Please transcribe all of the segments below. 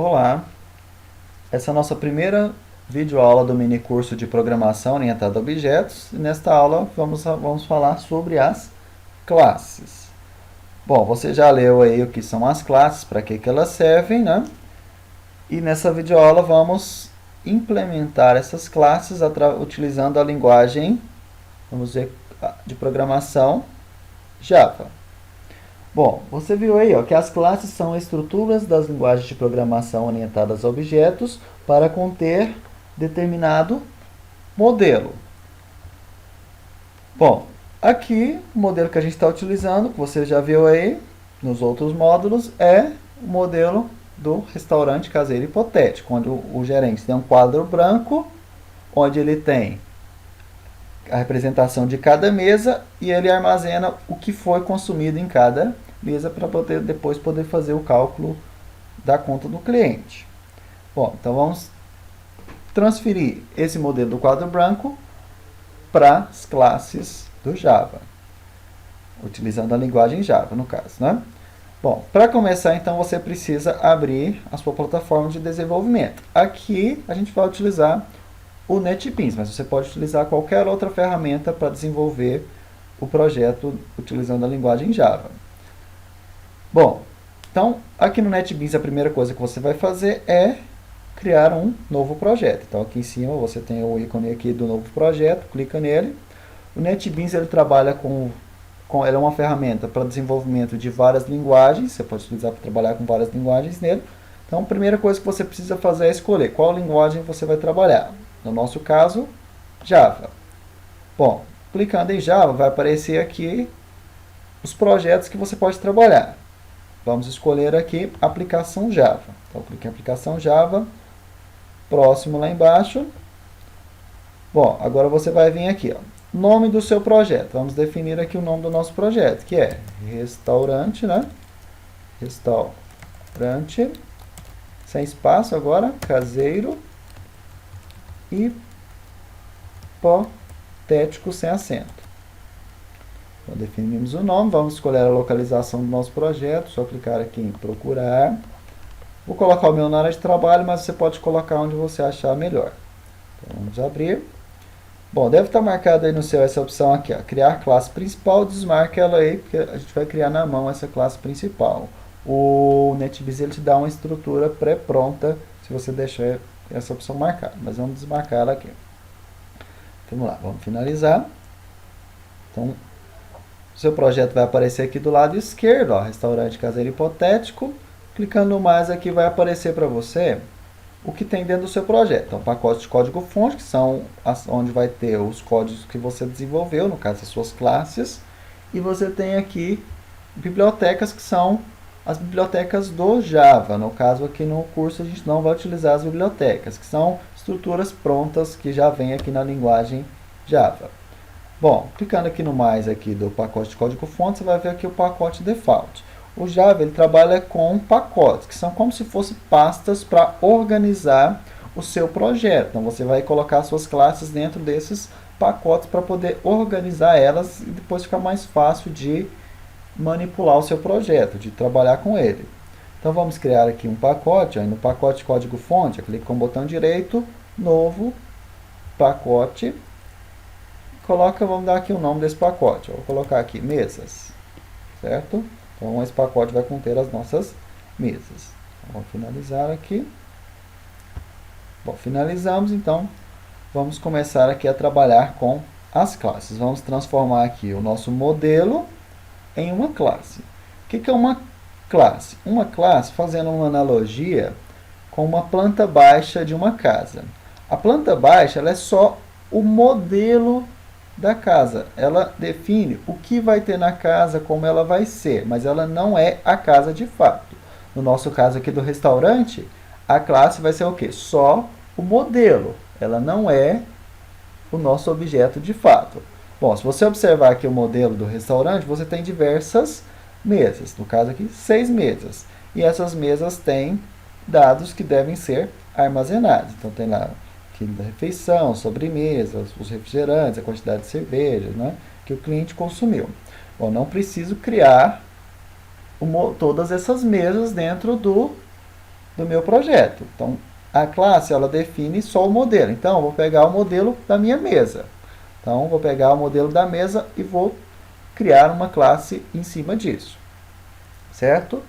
Olá, essa é a nossa primeira videoaula do mini curso de programação orientada a objetos. E nesta aula vamos falar sobre as classes. Bom, você já leu aí o que são as classes, para que elas servem, né? E nessa videoaula vamos implementar essas classes utilizando a linguagem, vamos ver, de programação Java. Bom, você viu aí ó, que as classes são estruturas das linguagens de programação orientadas a objetos para conter determinado modelo. Bom, aqui o modelo que a gente está utilizando, que você já viu aí nos outros módulos, é o modelo do restaurante caseiro hipotético, onde o gerente tem um quadro branco, onde ele tem a representação de cada mesa e ele armazena o que foi consumido em cada mesa para depois poder fazer o cálculo da conta do cliente. Bom, então vamos transferir esse modelo do quadro branco para as classes do Java, utilizando a linguagem Java, no caso, né? Bom, para começar, então, você precisa abrir a sua plataforma de desenvolvimento. Aqui a gente vai utilizar o NetBeans, mas você pode utilizar qualquer outra ferramenta para desenvolver o projeto utilizando a linguagem Java. Bom, então aqui no NetBeans a primeira coisa que você vai fazer é criar um novo projeto. Então aqui em cima você tem o ícone aqui do novo projeto, clica nele. O NetBeans ele trabalha ele é uma ferramenta para desenvolvimento de várias linguagens, você pode utilizar para trabalhar com várias linguagens nele. Então a primeira coisa que você precisa fazer é escolher qual linguagem você vai trabalhar. No nosso caso, Java. Bom, clicando em Java, vai aparecer aqui os projetos que você pode trabalhar. Vamos escolher aqui aplicação Java. Então, clique em aplicação Java. Próximo lá embaixo. Bom, agora você vai vir aqui, ó, nome do seu projeto. Vamos definir aqui o nome do nosso projeto, que é restaurante, né? Restaurante, sem espaço agora, caseiro hipotético sem acento. Então, definimos o nome, vamos escolher a localização do nosso projeto, só clicar aqui em procurar. Vou colocar o meu na área de trabalho, mas você pode colocar onde você achar melhor. Então, vamos abrir. Bom, deve estar marcado aí no céu essa opção aqui, ó, criar classe principal, desmarque ela aí, porque a gente vai criar na mão essa classe principal. O NetBeans ele te dá uma estrutura pré-pronta, se você deixar essa opção marcada, mas vamos desmarcar ela aqui. Vamos lá, vamos finalizar. Então, o seu projeto vai aparecer aqui do lado esquerdo, ó, restaurante caseiro hipotético. Clicando no mais aqui vai aparecer para você o que tem dentro do seu projeto. Então, pacotes de código-fonte, que são onde vai ter os códigos que você desenvolveu, no caso as suas classes. E você tem aqui bibliotecas, que são as bibliotecas do Java. No caso aqui no curso a gente não vai utilizar as bibliotecas, que são estruturas prontas que já vem aqui na linguagem Java. Bom, clicando aqui no mais aqui do pacote de código-fonte, você vai ver aqui o pacote default. O Java ele trabalha com pacotes, que são como se fossem pastas para organizar o seu projeto. Então você vai colocar suas classes dentro desses pacotes para poder organizar elas e depois ficar mais fácil de manipular o seu projeto, de trabalhar com ele. Então vamos criar aqui um pacote, ó, no pacote de código-fonte, clique com o botão direito, novo, pacote, vamos dar aqui o nome desse pacote, ó, vou colocar aqui mesas, certo? Então esse pacote vai conter as nossas mesas. Então, vamos finalizar aqui. Bom, finalizamos, então vamos começar aqui a trabalhar com as classes. Vamos transformar aqui o nosso modelo em uma classe. O que é uma classe? Uma classe, fazendo uma analogia com uma planta baixa de uma casa. A planta baixa ela é só o modelo da casa. Ela define o que vai ter na casa, como ela vai ser, mas ela não é a casa de fato. No nosso caso aqui do restaurante, a classe vai ser o quê? Só o modelo. Ela não é o nosso objeto de fato. Bom, se você observar aqui o modelo do restaurante, você tem diversas mesas. No caso aqui, 6 mesas. E essas mesas têm dados que devem ser armazenados. Então tem lá quilo da refeição, sobremesa, os refrigerantes, a quantidade de cerveja, né, que o cliente consumiu. Bom, não preciso criar todas essas mesas dentro do meu projeto. Então, a classe, ela define só o modelo. Então, eu vou pegar o modelo da minha mesa. Então, vou pegar o modelo da mesa e vou criar uma classe em cima disso. Certo?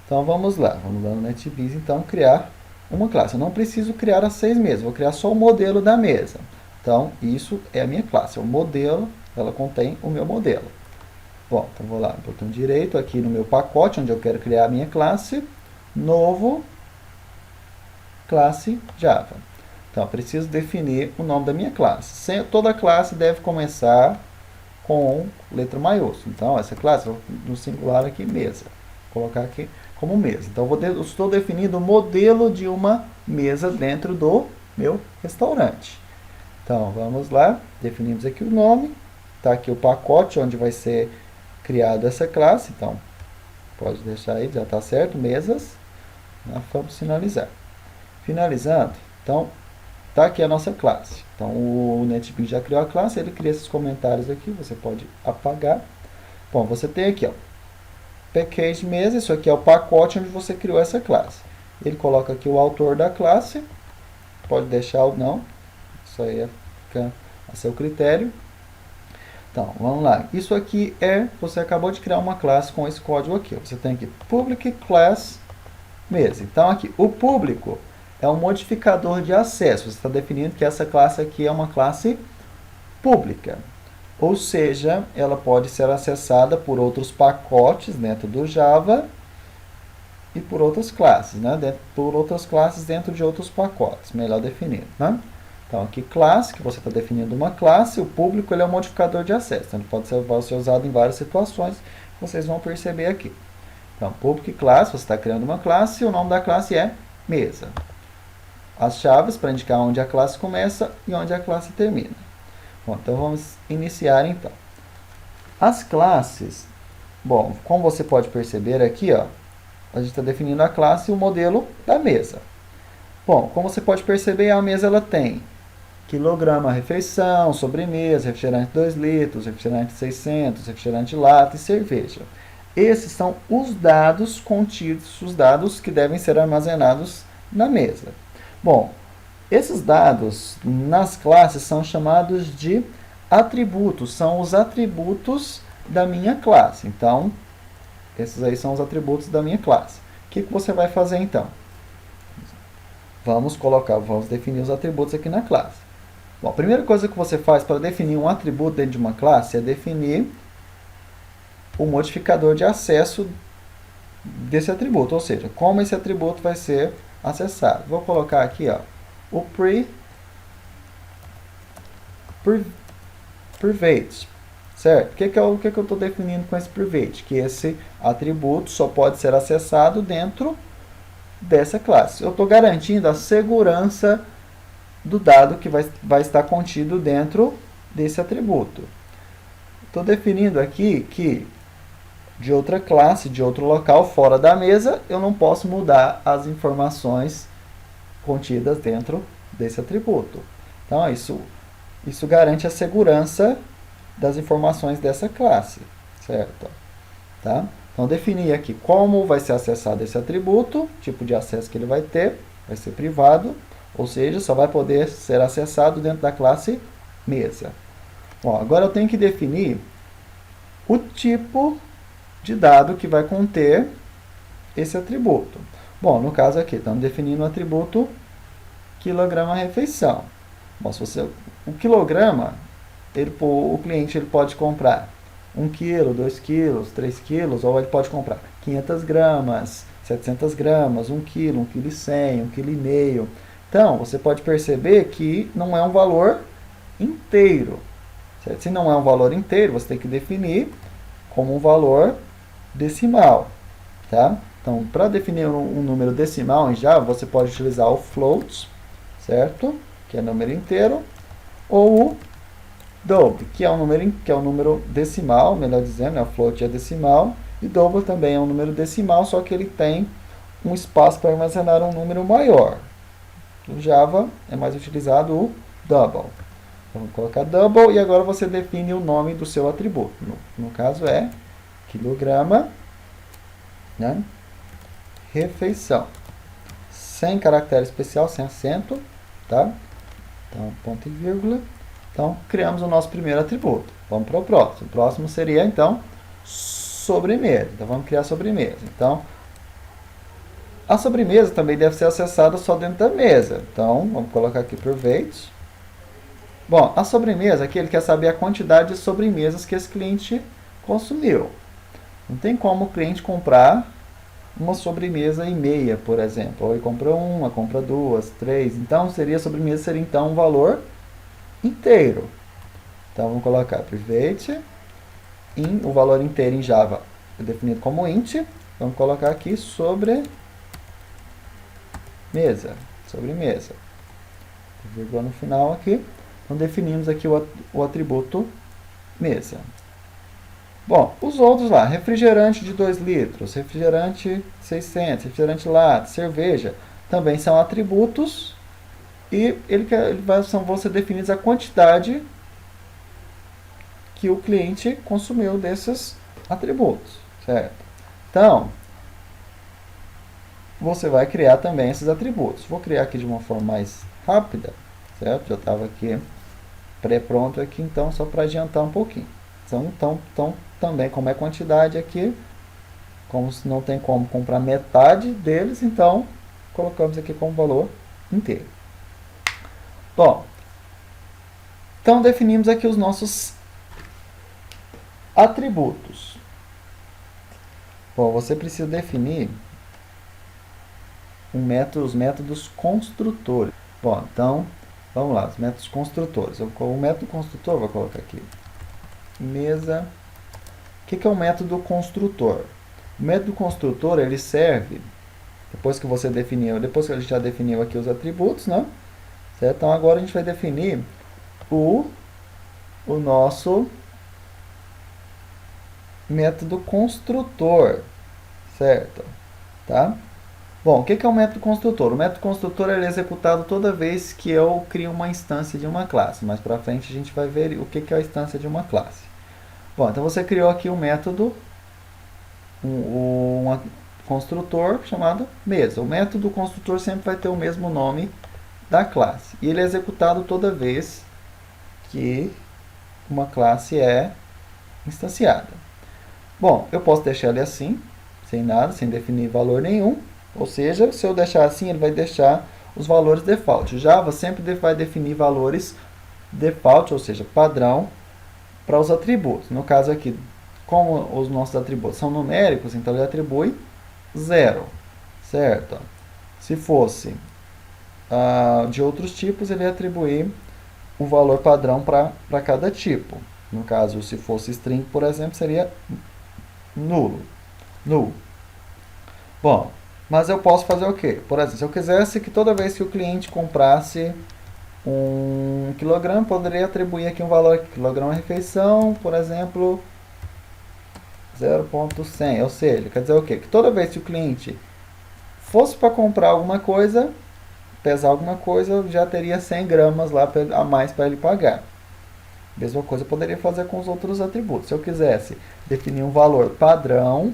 Então, vamos lá. Vamos lá no NetBeans, então, criar uma classe. Eu não preciso criar as 6 mesas. Vou criar só o modelo da mesa. Então, isso é a minha classe. O modelo, ela contém o meu modelo. Bom, então vou lá, botão direito aqui no meu pacote, onde eu quero criar a minha classe. Novo, classe Java. Então, eu preciso definir o nome da minha classe. Toda classe deve começar com letra maiúscula. Então, essa classe, no singular aqui, mesa. Vou colocar aqui como mesa. Então, eu estou definindo o modelo de uma mesa dentro do meu restaurante. Então, vamos lá. Definimos aqui o nome. Está aqui o pacote onde vai ser criado essa classe. Então, pode deixar aí, já está certo. Mesas. Vamos finalizar. Finalizando, então, está aqui a nossa classe. Então, o NetBeans já criou a classe, ele cria esses comentários aqui, você pode apagar. Bom, você tem aqui, ó, package mesa, isso aqui é o pacote onde você criou essa classe. Ele coloca aqui o autor da classe, pode deixar ou não, isso aí fica a seu critério. Então, vamos lá. Isso aqui você acabou de criar uma classe com esse código aqui. Você tem aqui public class mesa. Então, aqui, o público é um modificador de acesso. Você está definindo que essa classe aqui é uma classe pública. Ou seja, ela pode ser acessada por outros pacotes dentro do Java e por outras classes, né? Por outras classes dentro de outros pacotes, melhor definido, né? Então, aqui classe, que você está definindo uma classe, o público ele é um modificador de acesso. Então, ele pode ser usado em várias situações, vocês vão perceber aqui. Então, public class, você está criando uma classe, e o nome da classe é mesa. As chaves para indicar onde a classe começa e onde a classe termina. Bom, então vamos iniciar então. As classes, bom, como você pode perceber aqui, ó, a gente está definindo a classe e o modelo da mesa. Bom, como você pode perceber, a mesa ela tem quilograma, refeição, sobremesa, refrigerante 2 litros, refrigerante 600, refrigerante lata e cerveja. Esses são os dados contidos, os dados que devem ser armazenados na mesa. Bom, esses dados nas classes são chamados de atributos, são os atributos da minha classe. Então, esses aí são os atributos da minha classe. O que você vai fazer então? Vamos definir os atributos aqui na classe. Bom, a primeira coisa que você faz para definir um atributo dentro de uma classe é definir o modificador de acesso desse atributo, ou seja, como esse atributo vai ser acessado. Vou colocar aqui, ó, o private, certo? O que eu estou definindo com esse private? Que esse atributo só pode ser acessado dentro dessa classe. Eu estou garantindo a segurança do dado que vai estar contido dentro desse atributo. Estou definindo aqui que de outra classe, de outro local fora da mesa, eu não posso mudar as informações contidas dentro desse atributo. Então, isso garante a segurança das informações dessa classe, certo? Tá? Então, definir aqui como vai ser acessado esse atributo, tipo de acesso que ele vai ter, vai ser privado, ou seja, só vai poder ser acessado dentro da classe mesa. Bom, agora eu tenho que definir o tipo de dado que vai conter esse atributo. Bom, no caso aqui, estamos definindo o atributo quilograma refeição. Bom, o quilograma, o cliente ele pode comprar 1 kg, 2 kg, 3 kg, ou ele pode comprar 500 gramas, 700 gramas, 1 kg, 1 kg e 100, 1 kg e meio. Então, você pode perceber que não é um valor inteiro. Certo? Se não é um valor inteiro, você tem que definir como um valor decimal. Tá? Então, para definir um número decimal em Java, você pode utilizar o float, certo? Que é número inteiro, ou o double, que é um número decimal, melhor dizendo, né? O float é decimal, e double também é um número decimal, só que ele tem um espaço para armazenar um número maior. No Java é mais utilizado o double. Então, vamos colocar double e agora você define o nome do seu atributo. No caso é quilograma, né? Refeição. sem caractere especial, sem acento, tá? Então, ponto e vírgula. Então, criamos o nosso primeiro atributo. Vamos para o próximo. O próximo seria, então, sobremesa. Então, vamos criar sobremesa. Então, a sobremesa também deve ser acessada só dentro da mesa. Então, vamos colocar aqui private. Bom, a sobremesa aqui, ele quer saber a quantidade de sobremesas que esse cliente consumiu. Não tem como o cliente comprar uma sobremesa e meia, por exemplo. Ou ele compra uma, compra duas, três. Então, a sobremesa seria então um valor inteiro. Então, vamos colocar private, o valor inteiro em Java é definido como int. Vamos colocar aqui sobremesa. Vírgula no final aqui. Então, definimos aqui o atributo mesa. Bom, os outros lá, refrigerante de 2 litros, refrigerante 600, refrigerante lata, cerveja, também são atributos e vão ser definidos a quantidade que o cliente consumiu desses atributos, certo? Então, você vai criar também esses atributos. Vou criar aqui de uma forma mais rápida, certo? Já estava aqui pré-pronto aqui, então, só para adiantar um pouquinho. Então, também, como é quantidade aqui, como se não tem como comprar metade deles, então, colocamos aqui como valor inteiro. Bom, então definimos aqui os nossos atributos. Bom, você precisa definir os métodos construtores. Bom, então, vamos lá, os métodos construtores. O método construtor, vou colocar aqui, mesa. O que é o método construtor? O método construtor, ele serve, depois que a gente já definiu aqui os atributos, né? Certo? Então, agora a gente vai definir o nosso método construtor, certo? Tá? Bom, o que é o método construtor? O método construtor ele é executado toda vez que eu crio uma instância de uma classe. Mais para frente a gente vai ver o que é a instância de uma classe. Bom, então você criou aqui um método, um construtor chamado mesa. O método construtor sempre vai ter o mesmo nome da classe. E ele é executado toda vez que uma classe é instanciada. Bom, eu posso deixar ele assim, sem nada, sem definir valor nenhum. Ou seja, se eu deixar assim, ele vai deixar os valores default. O Java sempre vai definir valores default, ou seja, padrão, para os atributos. No caso aqui, como os nossos atributos são numéricos, então ele atribui 0, certo? Se fosse de outros tipos, ele ia atribuir um valor padrão para cada tipo. No caso, se fosse string, por exemplo, seria null. Bom, mas eu posso fazer o quê? Por exemplo, se eu quisesse que toda vez que o cliente comprasse 1 quilograma, poderia atribuir aqui um valor, quilograma refeição, por exemplo, 0.100. Ou seja, quer dizer o quê? Que toda vez que o cliente fosse para comprar alguma coisa, pesar alguma coisa, já teria 100 gramas lá a mais para ele pagar. Mesma coisa eu poderia fazer com os outros atributos. Se eu quisesse definir um valor padrão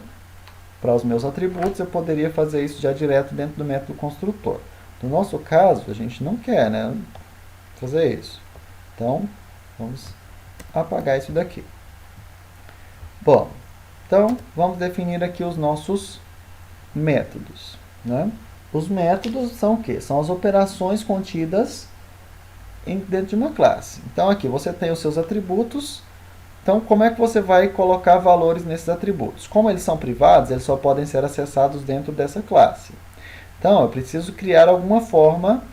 para os meus atributos, eu poderia fazer isso já direto dentro do método construtor. No nosso caso, a gente não quer, né, fazer isso. Então, vamos apagar isso daqui. Bom, então, vamos definir aqui os nossos métodos, né? Os métodos são o quê? São as operações contidas dentro de uma classe. Então, aqui você tem os seus atributos. Então, como é que você vai colocar valores nesses atributos? Como eles são privados, eles só podem ser acessados dentro dessa classe. Então, eu preciso criar alguma forma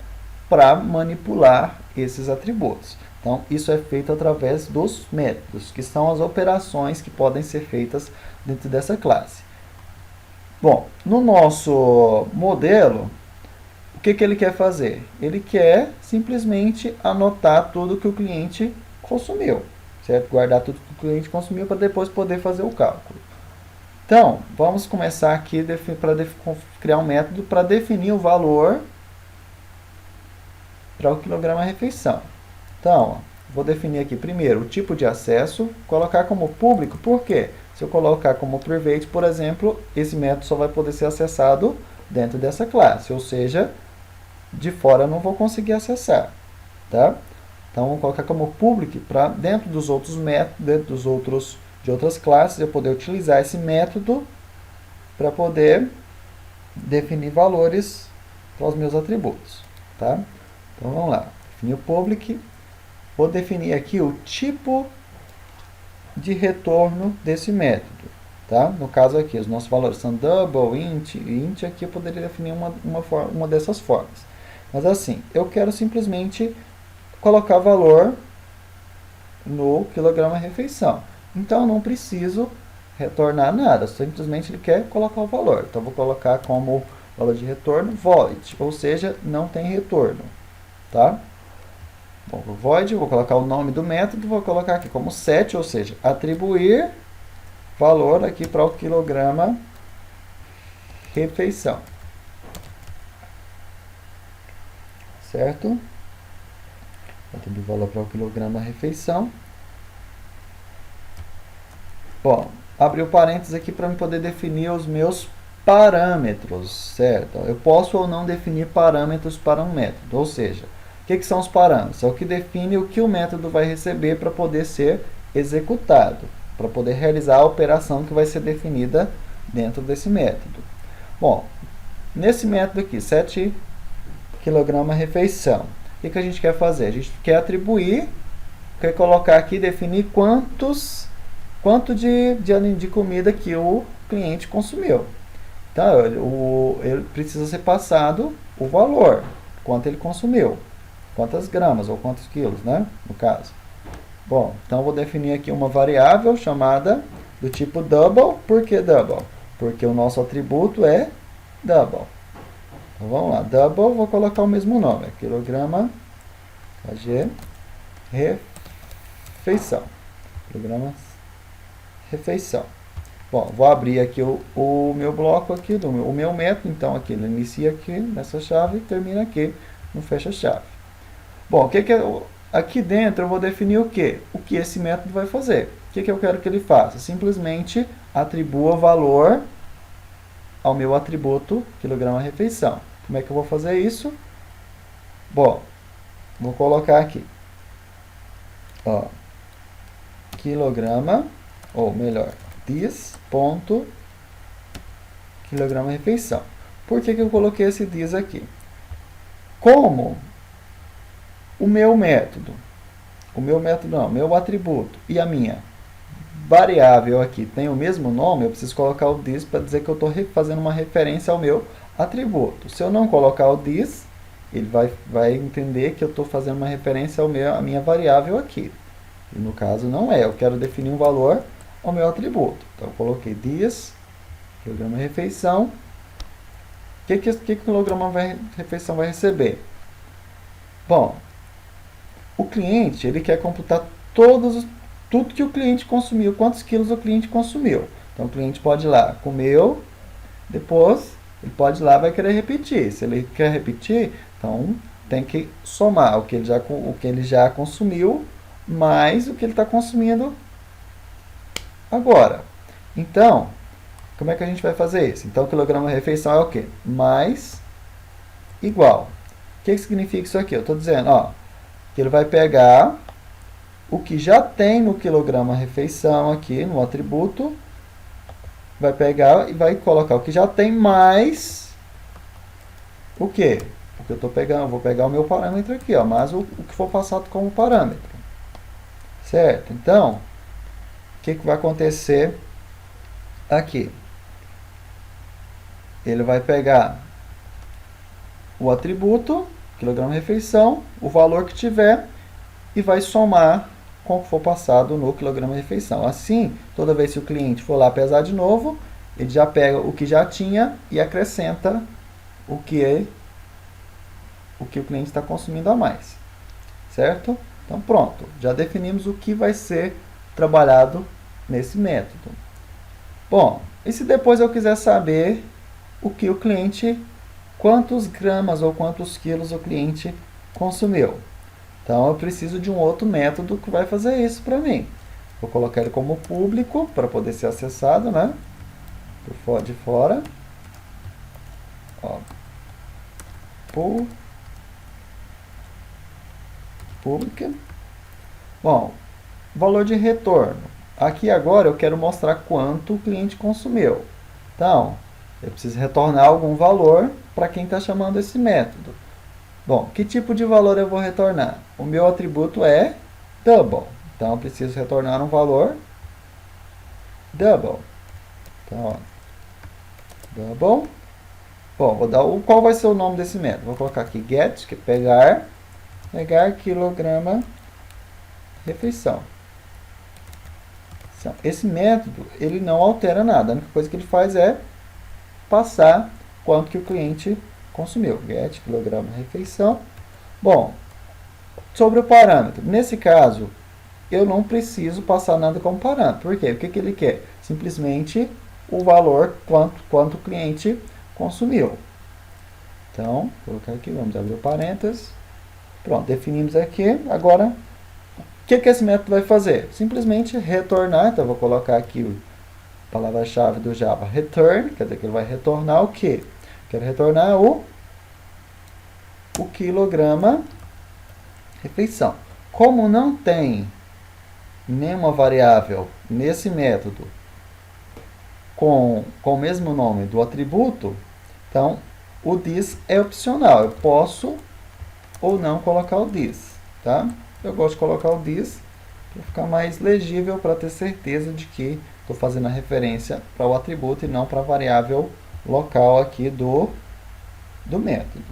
para manipular esses atributos. Então, isso é feito através dos métodos, que são as operações que podem ser feitas dentro dessa classe. Bom, no nosso modelo, o que ele quer fazer? Ele quer simplesmente anotar tudo que o cliente consumiu, certo? Guardar tudo que o cliente consumiu para depois poder fazer o cálculo. Então, vamos começar aqui para criar um método para definir o valor para o quilograma refeição. Então, vou definir aqui primeiro o tipo de acesso, colocar como público, por quê? Se eu colocar como private, por exemplo, esse método só vai poder ser acessado dentro dessa classe, ou seja, de fora eu não vou conseguir acessar, tá? Então, vamos colocar como public para dentro dos outros métodos, de outras classes, eu poder utilizar esse método para poder definir valores para os meus atributos, tá? Então, vamos lá. Definir o public. Vou definir aqui o tipo de retorno desse método, tá? No caso aqui, os nossos valores são double, int aqui eu poderia definir uma dessas formas. Mas assim, eu quero simplesmente colocar valor no quilograma refeição. Então, eu não preciso retornar nada, simplesmente ele quer colocar o valor. Então, eu vou colocar como valor de retorno void, ou seja, não tem retorno, tá? Bom, void, vou colocar o nome do método, vou colocar aqui como set, ou seja, atribuir valor aqui para o quilograma refeição. Certo? Atribuir valor para o quilograma refeição. Bom, abri o parênteses aqui para eu poder definir os meus parâmetros, certo? Eu posso ou não definir parâmetros para um método, ou seja, o que são os parâmetros? É o que define o que o método vai receber para poder ser executado, para poder realizar a operação que vai ser definida dentro desse método. Bom, nesse método aqui, set quilograma refeição, o que a gente quer fazer? A gente quer atribuir, quer colocar aqui, definir quanto de comida que o cliente consumiu. Então, ele precisa ser passado o valor, quanto ele consumiu, quantas gramas ou quantos quilos, né, no caso. Bom, então eu vou definir aqui uma variável chamada do tipo double. Por que double? Porque o nosso atributo é double. Então vamos lá, double, vou colocar o mesmo nome, quilograma kg refeição. Quilograma refeição. Bom, vou abrir aqui o meu bloco aqui, o meu método, então aqui ele inicia aqui nessa chave e termina aqui no fecha-chave. Bom, aqui dentro eu vou definir o que? O que esse método vai fazer. O que eu quero que ele faça? Simplesmente atribua valor ao meu atributo quilograma refeição. Como é que eu vou fazer isso? Bom, vou colocar aqui, ó, quilograma, ou melhor, this ponto quilograma refeição. Por que eu coloquei esse this aqui? Como o meu atributo e a minha variável aqui tem o mesmo nome, eu preciso colocar o this para dizer que eu estou fazendo uma referência ao meu atributo. Se eu não colocar o this, ele vai entender que eu estou fazendo uma referência à minha variável aqui. E no caso não é, eu quero definir um valor ao meu atributo. Então eu coloquei this, quilograma refeição. O que o quilograma refeição vai receber? Bom, o cliente ele quer computar tudo que o cliente consumiu, quantos quilos o cliente consumiu. Então o cliente pode ir lá, comeu, depois ele pode ir lá e vai querer repetir. Se ele quer repetir, então tem que somar o que ele já consumiu mais o que ele está consumindo agora. Então, como é que a gente vai fazer isso? Então, o quilograma refeição é o quê? Mais igual. O que significa isso aqui? Eu estou dizendo, ó, que ele vai pegar o que já tem no quilograma refeição aqui, no atributo, vai pegar e vai colocar o que já tem mais o quê? O que eu estou pegando, eu vou pegar o meu parâmetro aqui, ó, mais o que for passado como parâmetro. Certo? Então, o que vai acontecer aqui? Ele vai pegar o atributo, quilograma refeição, o valor que tiver, e vai somar com o que for passado no quilograma refeição. Assim, toda vez que o cliente for lá pesar de novo, ele já pega o que já tinha e acrescenta o que o cliente está consumindo a mais. Certo? Então pronto, já definimos o que vai ser trabalhado nesse método. Bom, e se depois eu quiser saber o que o cliente, quantos gramas ou quantos quilos o cliente consumiu? Então eu preciso de um outro método que vai fazer isso para mim. Vou colocar ele como público para poder ser acessado, né? De fora. Ó. pública. Bom, valor de retorno. Aqui agora eu quero mostrar quanto o cliente consumiu. Então, eu preciso retornar algum valor para quem está chamando esse método. Bom, que tipo de valor eu vou retornar? O meu atributo é double. Então, eu preciso retornar um valor double. Então, ó, double. Bom, vou dar qual vai ser o nome desse método? Vou colocar aqui get, que é pegar quilograma refeição. Esse método, ele não altera nada. A única coisa que ele faz é passar quanto que o cliente consumiu. Get quilograma refeição. Bom, sobre o parâmetro. Nesse caso, eu não preciso passar nada como parâmetro. Por quê? O que ele quer? Simplesmente o valor, quanto o cliente consumiu. Então, vou colocar aqui, vamos abrir o parênteses. Pronto, definimos aqui. Agora, o que esse método vai fazer? Simplesmente retornar. Então, eu vou colocar aqui a palavra-chave do Java, return, quer dizer que ele vai retornar o quê? Quero retornar o quilograma refeição. Como não tem nenhuma variável nesse método com o mesmo nome do atributo, então o this é opcional. Eu posso ou não colocar o this, tá? Eu gosto de colocar o this para ficar mais legível, para ter certeza de que estou fazendo a referência para o atributo e não para a variável local aqui do método.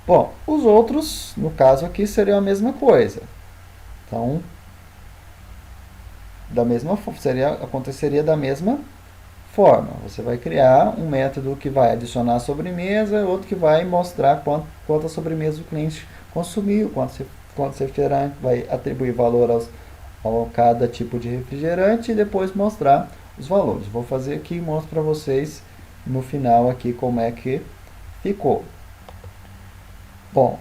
Bom, os outros, no caso aqui, seriam a mesma coisa. Então, aconteceria da mesma forma. Você vai criar um método que vai adicionar a sobremesa, outro que vai mostrar quantas sobremesas o cliente consumiu, quanto refrigerante, vai atribuir valor a cada tipo de refrigerante e depois mostrar os valores. Vou fazer aqui e mostro para vocês no final aqui como é que ficou. Bom,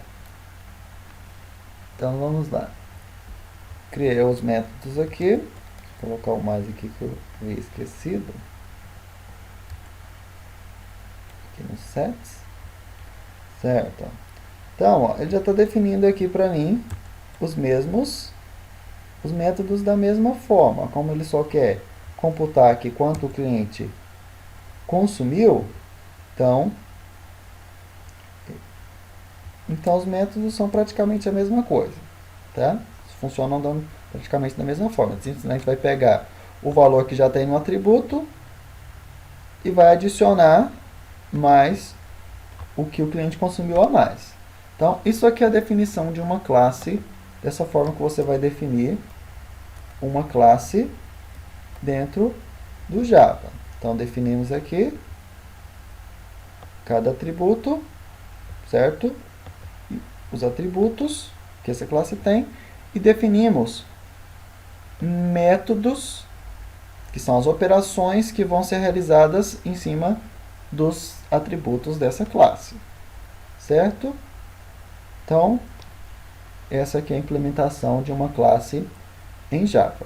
então vamos lá. Criei os métodos aqui. Vou colocar o mais aqui que eu havia esquecido. Aqui no sets. Certo. Então, ó, ele já está definindo aqui para mim os métodos da mesma forma. Como ele só quer computar aqui quanto o cliente consumiu, então os métodos são praticamente a mesma coisa, tá? Funcionam praticamente da mesma forma. A gente vai pegar o valor que já tem no atributo e vai adicionar mais o que o cliente consumiu a mais. Então, isso aqui é a definição de uma classe, dessa forma que você vai definir uma classe dentro do Java. Então, definimos aqui cada atributo, certo? Os atributos que essa classe tem e definimos métodos, que são as operações que vão ser realizadas em cima dos atributos dessa classe, certo? Então, essa aqui é a implementação de uma classe em Java.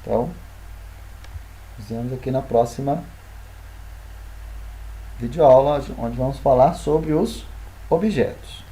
Então, nos vemos aqui na próxima videoaula, onde vamos falar sobre os objetos.